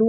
2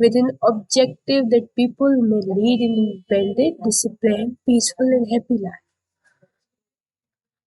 with an objective that people may lead an independent, disciplined, peaceful and happy life.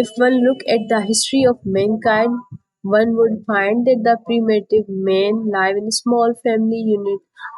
If one look at the history of mankind, one would find that the primitive man live in a small family unit.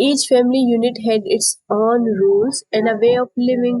Each family unit had its own rules and a way of living.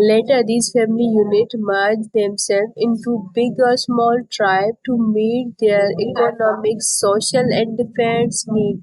Later, these family units merged themselves into big or small tribe to meet their economic, social and defense need.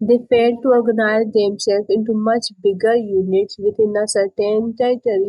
they failed to organize themselves into much bigger units within a certain territory.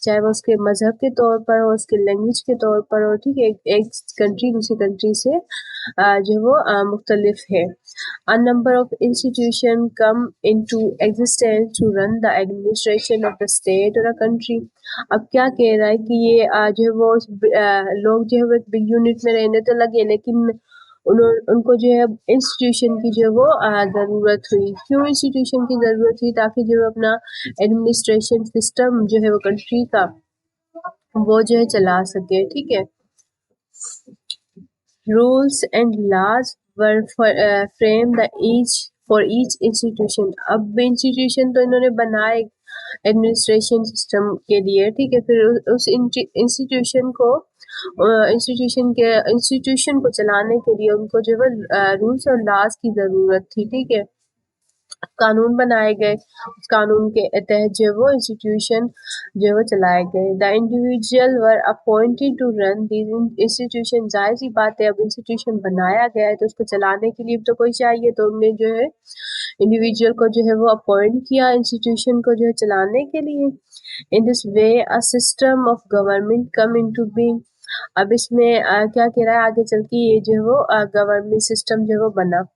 چاہے وہ اس کے مذہب کے طور پر ہو، اس کے language کے طور پر ہو، ٹھیک ہے، ایک کنٹری دوسری کنٹری سے جو ہے وہ مختلف ہے. A number of institutions come into existence to run the administration of the state or a country. اب کیا کہہ رہا ہے کہ یہ جو ہے وہ لوگ جو ہے وہ ایک بگ یونٹ میں رہنے تو لگے، لیکن ان کو جو ہے انسٹیٹیوشن کی جو ہے وہ ضرورت ہوئی. کیوں انسٹیٹیوشن کی ضرورت ہوئی؟ تاکہ جو ہے اپنا ایڈمنسٹریشن سسٹم جو ہے وہ کنٹری کا وہ جو ہے چلا سکے. ٹھیک ہے. Rules and laws were framed for each institution. اب انسٹیٹیوشن تو انہوں نے بنائے ایڈمنسٹریشن سسٹم کے لیے، ٹھیک ہے. پھر اس انسٹیٹیوشن کو چلانے کے لیے ان کو جو ہے رولس اور لاز کی ضرورت تھی. ٹھیک ہے. قانون بنائے گئے، اس قانون کے تحت جو وہ انسٹیٹیوشن جو وہ چلائے گئے. The individual were appointed to run these institution. ظاہر سی بات ہے اب انسٹیٹیوشن بنایا گیا ہے تو اس کو چلانے کے لیے تو کوئی چاہیے، تو ہم نے جو ہے انڈیویجول کو جو ہے وہ اپوائنٹ کیا انسٹیٹیوشن کو جو ہے چلانے کے لیے. In this way a system of government come into being. اب اس میں کیا کہہ رہا ہے آگے چل کے، یہ جو ہے وہ گورنمنٹ سسٹم جو ہے وہ بنا.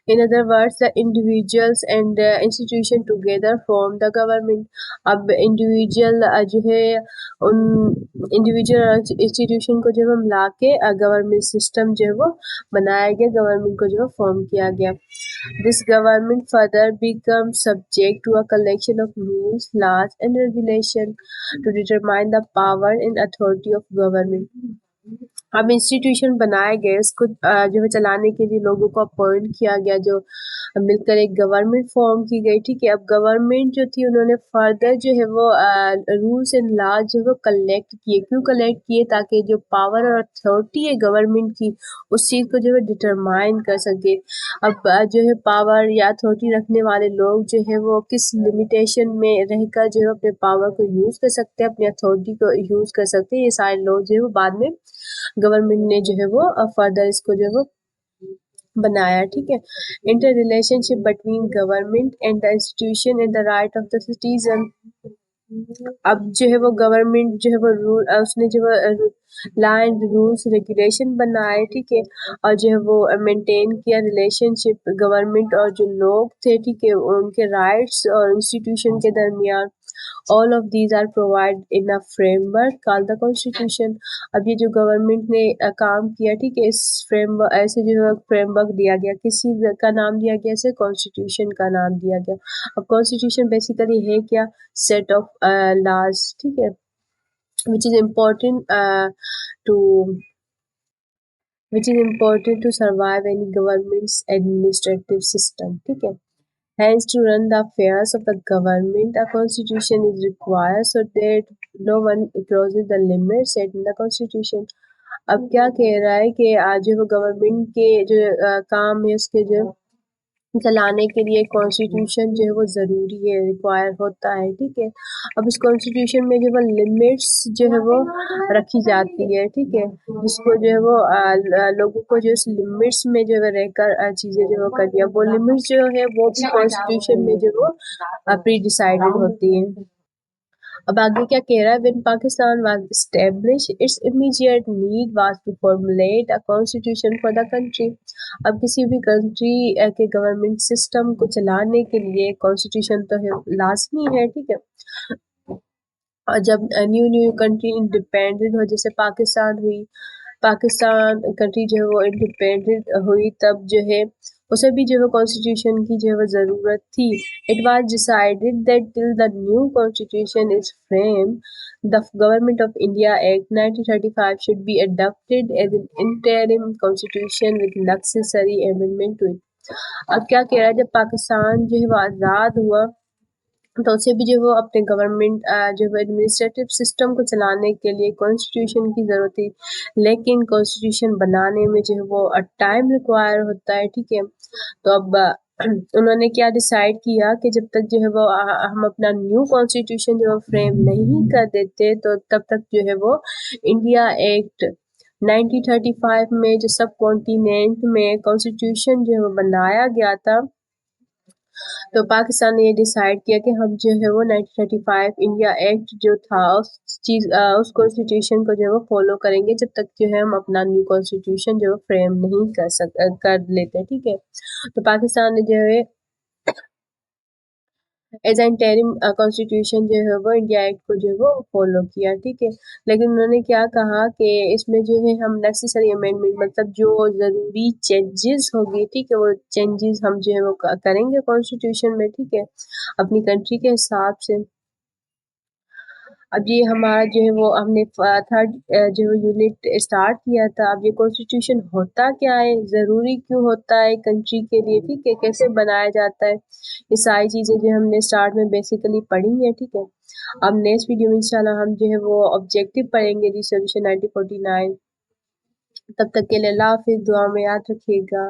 In other words, the individuals and the institution together form the government. اب انڈیویجول جو ہے ان انڈیویجول اور انسٹیٹیوشن کو جو ہم لا کے گورنمنٹ سسٹم جو ہے وہ بنایا گیا، گورنمنٹ کو جو ہے فارم کیا گیا. This government further becomes subject to a collection of rules, laws and regulation to determine the power and authority of government. اب انسٹیٹیوشن بنائے گئے، اس کو جو ہے چلانے کے لیے لوگوں کو اپوائنٹ کیا گیا، جو مل کر ایک گورنمنٹ فارم کی گئی. ٹھیک ہے. اب گورنمنٹ جو تھی انہوں نے فردر جو ہے وہ رولس اینڈ لاز جو ہے وہ کلیکٹ کیے. کیوں کلیکٹ کیے؟ تاکہ جو پاور اور اتھارٹی ہے گورنمنٹ کی اس چیز کو جو ہے ڈٹرمائن کر سکے. اب جو ہے پاور یا اتھارٹی رکھنے والے لوگ جو ہے وہ کس لمیٹیشن میں رہ کر جو ہے اپنے پاور کو یوز کر سکتے ہیں، اپنی اتھارٹی کو یوز کر سکتے ہیں. یہ سارے لوگ جو ہے وہ بعد میں گورنمنٹ نے جو ہے وہ فردر اس کو جو ہے وہ بنایا. ٹھیک ہے. Interrelationship between government and the institution and the right of the citizen. اب جو ہے وہ گورنمنٹ جو ہے وہ رول اس نے جو ہے لا اینڈ رولس ریگولیشن بنائے. ٹھیک ہے. اور جو ہے وہ مینٹین کیا ریلیشن شپ گورنمنٹ اور جو لوگ تھے، ٹھیک ہے، ان کے رائٹس اور انسٹیٹیوشن کے درمیان. All of these are provided in a framework called the constitution. اب یہ جو گورنمنٹ نے کام کیا، ٹھیک ہے، اس فریم ایسے جو فریم ورک دیا گیا، کسی کا نام دیا گیا، اسے کانسٹیٹیوشن کا نام دیا گیا. اب کانسٹیٹیوشن بیسیکلی ہے کیا؟ Set of laws. ٹھیک ہے. which is important to survive any government's administrative system. ٹھیک ہے. Hence, to run the affairs of the government, a constitution is required so that no one crosses the limits set in the constitution. اب کیا کہہ رہا ہے کہ آج وہ گورنمنٹ کے جو کام ہے اس کے جو چلانے کے لیے کانسٹیٹیوشن جو ہے وہ ضروری ہے، ریکوائر ہوتا ہے. ٹھیک ہے. اب اس کانسٹیٹیوشن میں جو وہ لمٹس جو ہے وہ رکھی جاتی ہے. ٹھیک ہے. جس کو جو ہے وہ لوگوں کو جو اس لمٹس میں جو ہے رہ کر چیزیں جو ہے کرنی ہے. وہ لمٹس جو ہے وہ بھی کانسٹیٹیوشن میں جو وہ پری ڈیسائیڈڈ ہوتی ہیں. اب آگے کیا کہہ رہا ہے؟ when Pakistan was established, its immediate need was to formulate a constitution for the country. اب کسی بھی کنٹری کے گورنمنٹ سسٹم کو چلانے کے لیے کانسٹیٹیوشن تو ہے لازمی ہے. ٹھیک ہے. اور جب نیو کنٹری انڈیپینڈنٹ ہو، جیسے پاکستان ہوئی، پاکستان کنٹری جو ہے وہ انڈیپینڈنٹ ہوئی، تب جو ہے اسے بھی جو ہے کانسٹیٹیوشن کی جو ہے وہ ضرورت تھی. It was decided that till the new constitution is framed, the Government of India Act 1935 should be adopted as an interim constitution with necessary amendment to it. اب کیا کہہ رہا ہے؟ جب پاکستان جو ہے وہ آزاد ہوا تو اسے بھی جو وہ اپنے گورنمنٹ جو ہے ایڈمنسٹریٹو سسٹم کو چلانے کے لیے کانسٹیٹیوشن کی ضرورت تھی، لیکن کانسٹیٹیوشن بنانے میں جو ہے وہ ٹائم ریکوائر ہوتا ہے. ٹھیک ہے. تو اب انہوں نے کیا ڈیسائیڈ کیا کہ جب تک جو ہے وہ ہم اپنا نیو کانسٹیٹیوشن جو فریم نہیں کر دیتے تو تب تک جو ہے وہ انڈیا ایکٹ 1935 میں جو سب کانٹیننٹ میں کانسٹیٹیوشن جو ہے وہ بنایا گیا تھا، تو پاکستان نے یہ ڈیسائیڈ کیا کہ ہم جو ہے وہ 1935 انڈیا ایکٹ جو تھا اس کانسٹیٹیوشن کو جو ہے وہ فالو کریں گے جب تک جو ہے ہم اپنا نیو کانسٹیٹیوشن جو ہے فریم نہیں کر لیتے. ٹھیک ہے. تو پاکستان نے جو ہے ایز این انٹرم کانسٹیٹیوشن جو ہے وہ انڈیا ایکٹ کو جو ہے وہ فالو کیا. ٹھیک ہے. لیکن انہوں نے کیا کہا کہ اس میں جو ہے ہم نیسیسری امینڈمنٹ مطلب جو ضروری چینجز ہوگی ٹھیک ہے وہ چینجز ہم جو ہے وہ کریں گے کانسٹیٹیوشن میں. ٹھیک ہے. اپنی کنٹری کے حساب سے. اب یہ ہمارا جو ہے وہ ہم نے تھرڈ جو یونٹ اسٹارٹ کیا تھا. اب یہ کانسٹیٹیوشن ہوتا کیا ہے, ضروری کیوں ہوتا ہے کنٹری کے لیے, ٹھیک ہے, کیسے بنایا جاتا ہے, یہ ساری چیزیں جو ہم نے اسٹارٹ میں بیسیکلی پڑھی ہیں. ٹھیک ہے. اب نیکسٹ ویڈیو میں انشاءاللہ ہم جو ہے وہ آبجیکٹیو پڑھیں گے ریزولوشن 1949. تب تک کے لیے اللہ حافظ, دعا میں یاد رکھیے گا.